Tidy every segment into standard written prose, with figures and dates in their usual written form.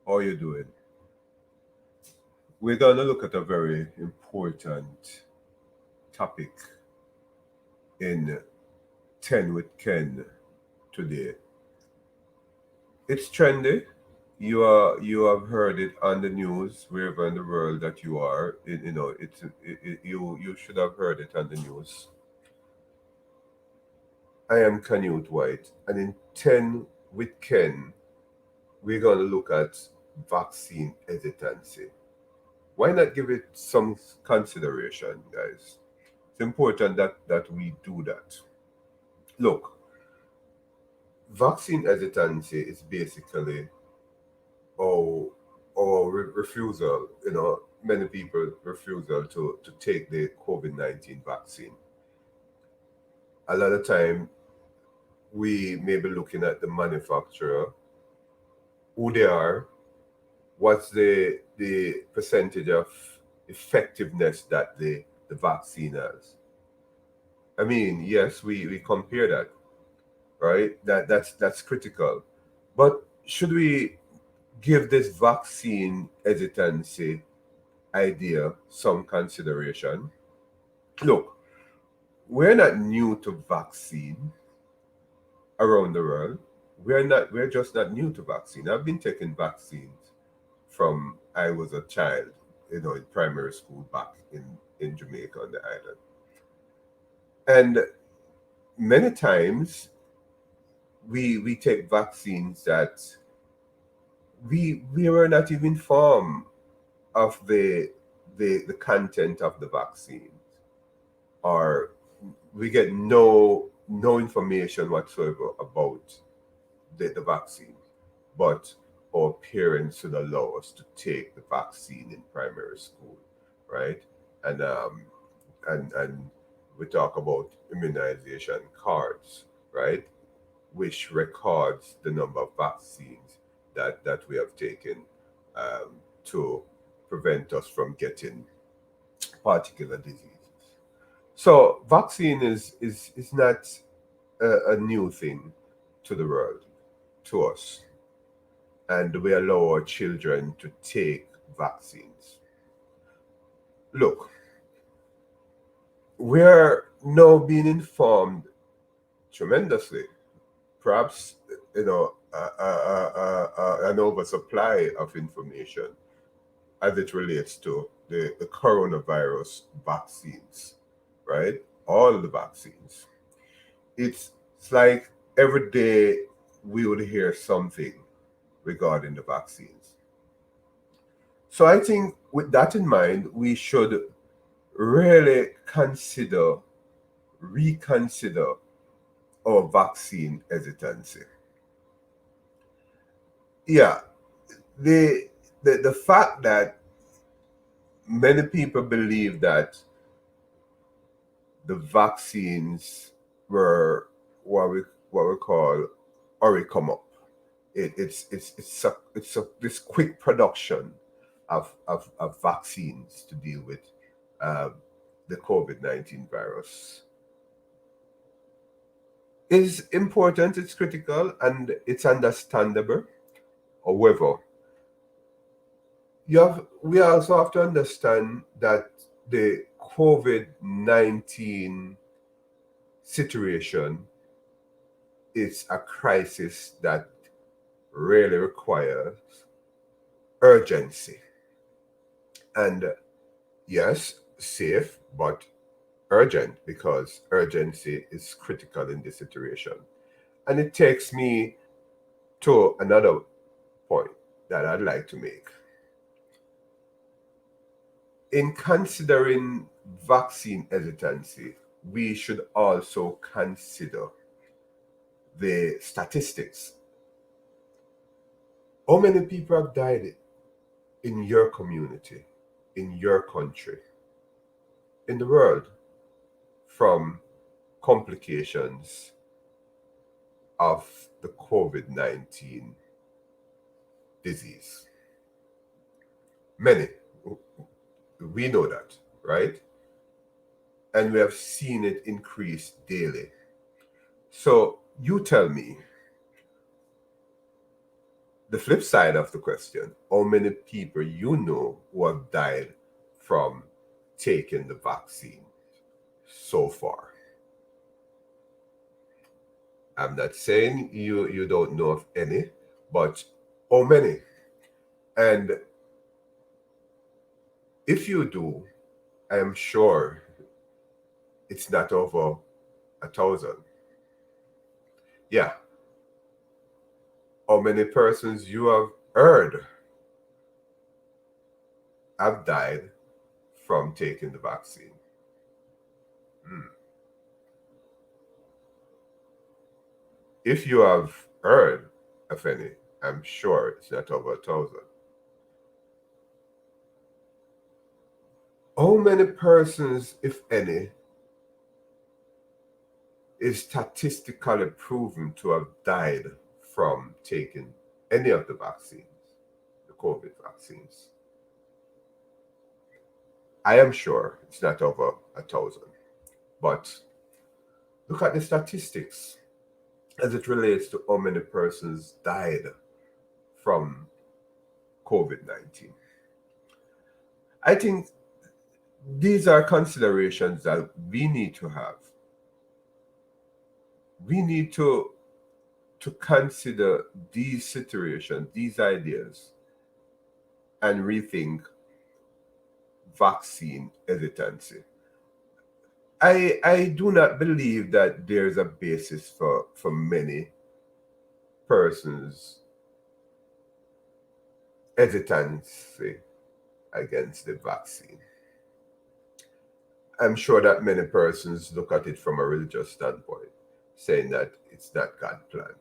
How are you doing? We're going to look at a very important topic in 10 with Ken today. It's trendy. You have heard it on the news wherever in the world that you are. You should have heard it on the news. I am Canute White, and in 10 with Ken, we're going to look at vaccine hesitancy. Why not give it some consideration, guys? It's important that we do that. Look, vaccine hesitancy is basically or refusal. Many people refusal to take the COVID-19 vaccine. A lot of time we may be looking at the manufacturer, who they are, what's the percentage of effectiveness that the vaccine has. I mean, yes, we compare that, right? That's critical. But should we give this vaccine hesitancy idea some consideration? Look, we're not new to vaccine around the world. We're just not new to vaccine. I've been taking vaccines from I was a child, in primary school back in Jamaica on the island. And many times we take vaccines that we were not even informed of the content of the vaccine, or we get no information whatsoever about the vaccine, but our parents should allow us to take the vaccine in primary school, right? And and and we talk about immunization cards, right, which records the number of vaccines that we have taken, to prevent us from getting particular diseases. So vaccine is not a new thing to the world, to us, and we allow our children to take vaccines. Look, we are now being informed tremendously. Perhaps an oversupply of information as it relates to the coronavirus vaccines, right? All the vaccines. It's like every day we would hear something regarding the vaccines. So I think with that in mind, we should really reconsider our vaccine hesitancy. Yeah, the the fact that many people believe that the vaccines were what we call already come up. This quick production of vaccines to deal with uh, the COVID-19 virus is important. It's critical and it's understandable. However, we also have to understand that the COVID-19 situation is a crisis that really requires urgency. And yes, safe, but urgent, because urgency is critical in this situation. And it takes me to another point that I'd like to make. In considering vaccine hesitancy, we should also consider the statistics. How many people have died in your community, in your country, in the world from complications of the COVID-19 disease? Many. We know that, right? And we have seen it increase daily. So you tell me, the flip side of the question, how many people you know who have died from taking the vaccine so far? I'm not saying you don't know of any, but how many? And if you do, I am sure it's not over 1,000. Yeah. How many persons you have heard have died from taking the vaccine? Hmm. If you have heard of any, I'm sure it's not over 1,000. How many persons, if any, is statistically proven to have died from taking any of the vaccines, the COVID vaccines? I am sure it's not over 1,000. But look at the statistics as it relates to how many persons died from COVID 19. I think these are considerations that we need to have. We need to consider these situations, these ideas, and rethink vaccine hesitancy. I do not believe that there's a basis for many persons' hesitancy against the vaccine. I'm sure that many persons look at it from a religious standpoint, saying that it's not God's plan.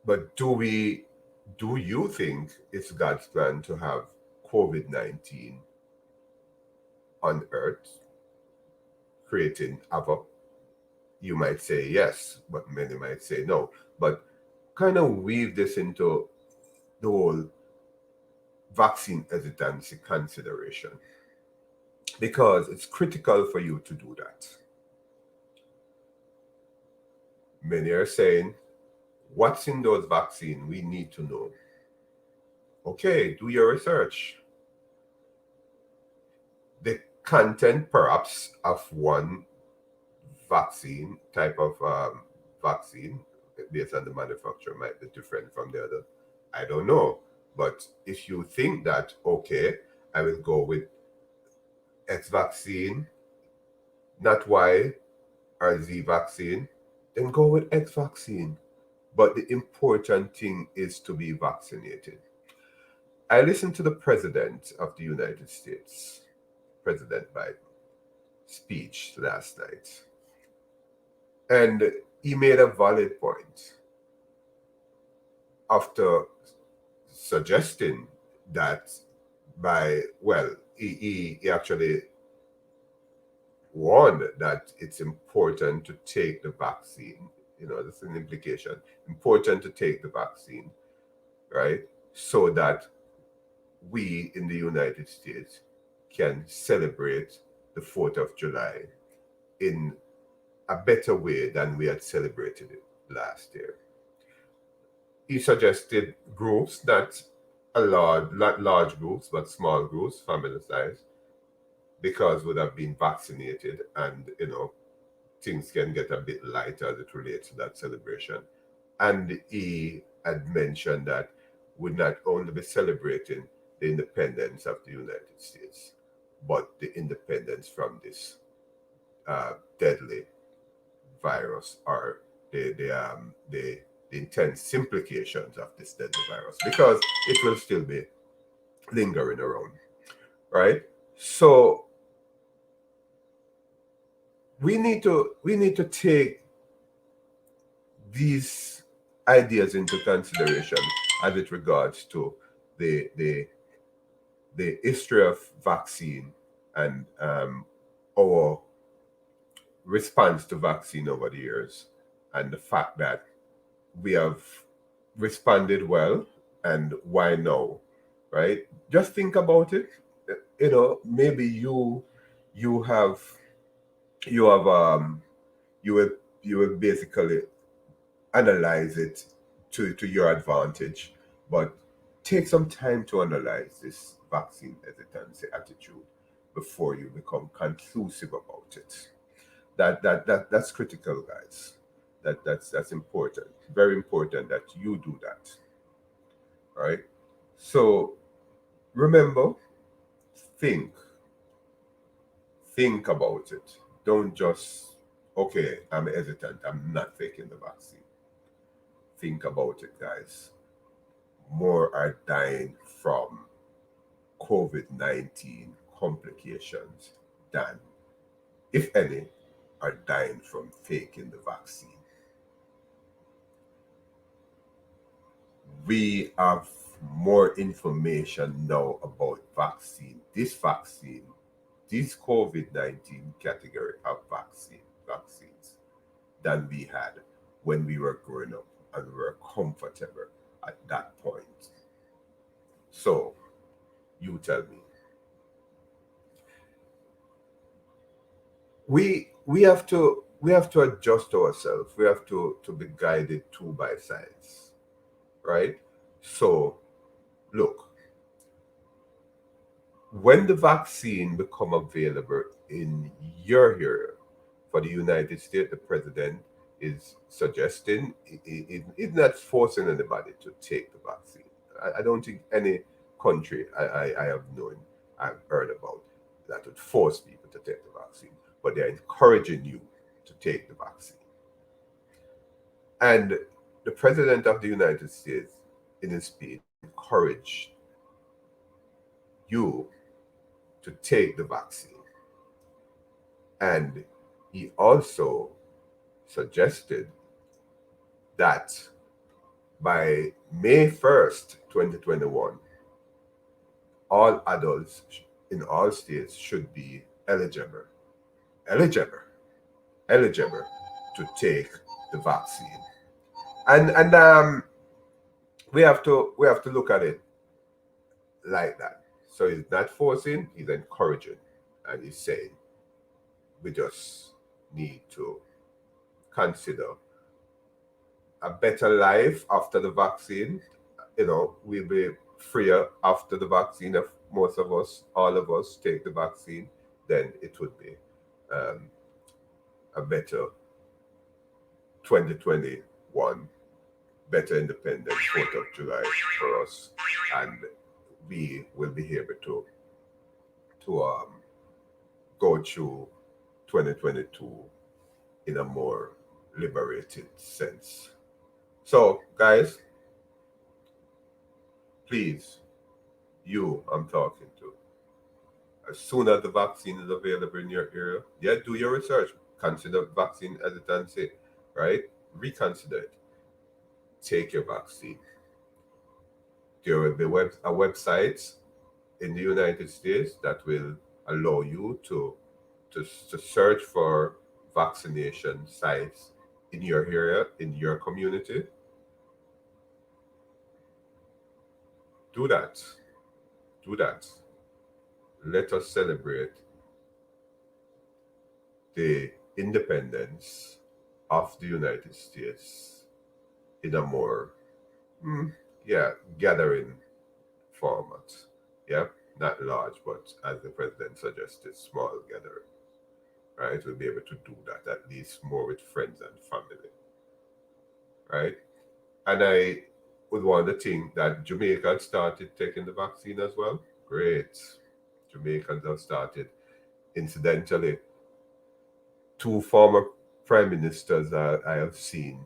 But do you think it's God's plan to have COVID 19 on earth, creating havoc? You might say yes, but many might say no. But kind of weave this into the whole vaccine hesitancy consideration because it's critical for you to do that. Many are saying, what's in those vaccines? We need to know. Okay, do your research. The content, perhaps, of one vaccine, type of vaccine, based on the manufacturer, might be different from the other. I don't know. But if you think that, okay, I will go with X vaccine, not Y or Z vaccine, then go with X vaccine. But the important thing is to be vaccinated. I listened to the President of the United States, President Biden, speech last night. And he made a valid point after suggesting that he actually warned that it's important to take the vaccine. That's an implication. Important to take the vaccine, right? So that we in the United States can celebrate the 4th of July in a better way than we had celebrated it last year. He suggested groups, not large groups, but small groups, family size, because would have been vaccinated and things can get a bit lighter as it relates to that celebration. And he had mentioned that we'd not only be celebrating the independence of the United States, but the independence from this deadly virus, or the intense implications of this deadly virus, because it will still be lingering around, right? So we need to take these ideas into consideration as it regards to the history of vaccine and our response to vaccine over the years, and the fact that we have responded well, and why now, right? Just think about it. Maybe you have you have you will basically analyze it to your advantage, but take some time to analyze this vaccine hesitancy attitude before you become conclusive about it. That's critical, guys. That's important. Very important that you do that. Right? So remember, think. Think about it. Don't just, okay, I'm hesitant, I'm not taking the vaccine. Think about it, guys. More are dying from COVID-19 complications than, if any, are dying from taking the vaccine. We have more information now about vaccine, this COVID-19 category of vaccines than we had when we were growing up and we were comfortable at that point. So you tell me. We have to adjust ourselves. We have to be guided too by science. Right? So look, when the vaccine become available in your area, for the United States, the president is suggesting, he's not forcing anybody to take the vaccine. I don't think any country I have known, I've heard about, that would force people to take the vaccine, but they're encouraging you to take the vaccine. And the president of the United States, in his speech, encouraged you to take the vaccine. And he also suggested that by May 1st, 2021, all adults in all states should be eligible, eligible to take the vaccine. And we have to look at it like that. So he's not forcing, he's encouraging, and he's saying we just need to consider a better life after the vaccine. We'll be freer after the vaccine. If most of us, all of us, take the vaccine, then it would be um, a better 2021, better Independence, 4th of July for us, and we will be able to go through 2022 in a more liberated sense. So, guys, please, you I'm talking to, as soon as the vaccine is available in your area, yeah, do your research. Consider vaccine hesitancy, right? Reconsider it. Take your vaccine. There will be a website in the United States that will allow you to search for vaccination sites in your area, in your community. Do that. Do that. Let us celebrate the independence of the United States in a more, mm, yeah, gathering format. Yeah, not large, but as the president suggested, small gathering. Right, we'll be able to do that at least more with friends and family. Right, and I would want to think that Jamaica had started taking the vaccine as well. Great, Jamaicans have started. Incidentally, two former prime ministers I have seen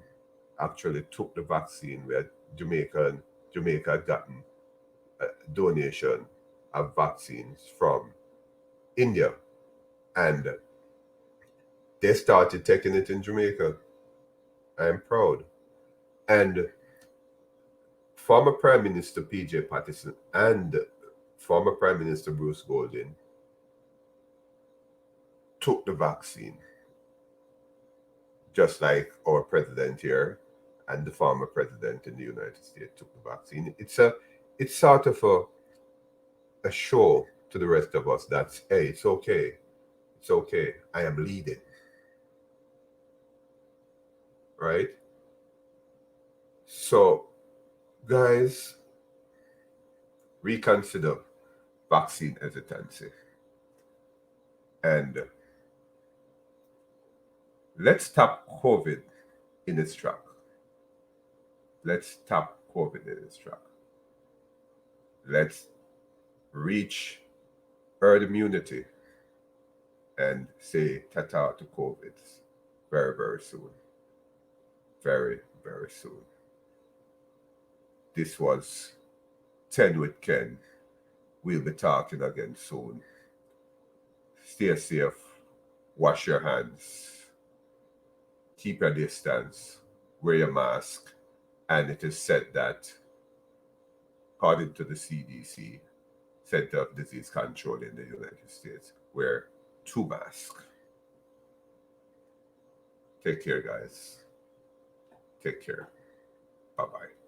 actually took the vaccine, where Jamaica had gotten a donation of vaccines from India, and they started taking it in Jamaica. I am proud. And former Prime Minister PJ Patterson and former Prime Minister Bruce Golding took the vaccine, just like our president here and the former president in the United States took the vaccine. It's sort of a show to the rest of us that, hey, it's okay. It's okay. I am leading. Right? So, guys, reconsider vaccine hesitancy. And let's stop COVID in its track. Let's stop COVID in its track. Let's reach herd immunity and say ta-ta to COVID very, very soon. Very, very soon. This was 10 with Ken. We'll be talking again soon. Stay safe. Wash your hands. Keep your distance. Wear your mask. And it is said that, according to the CDC, Center of Disease Control in the United States, wear 2 masks. Take care, guys. Take care. Bye-bye.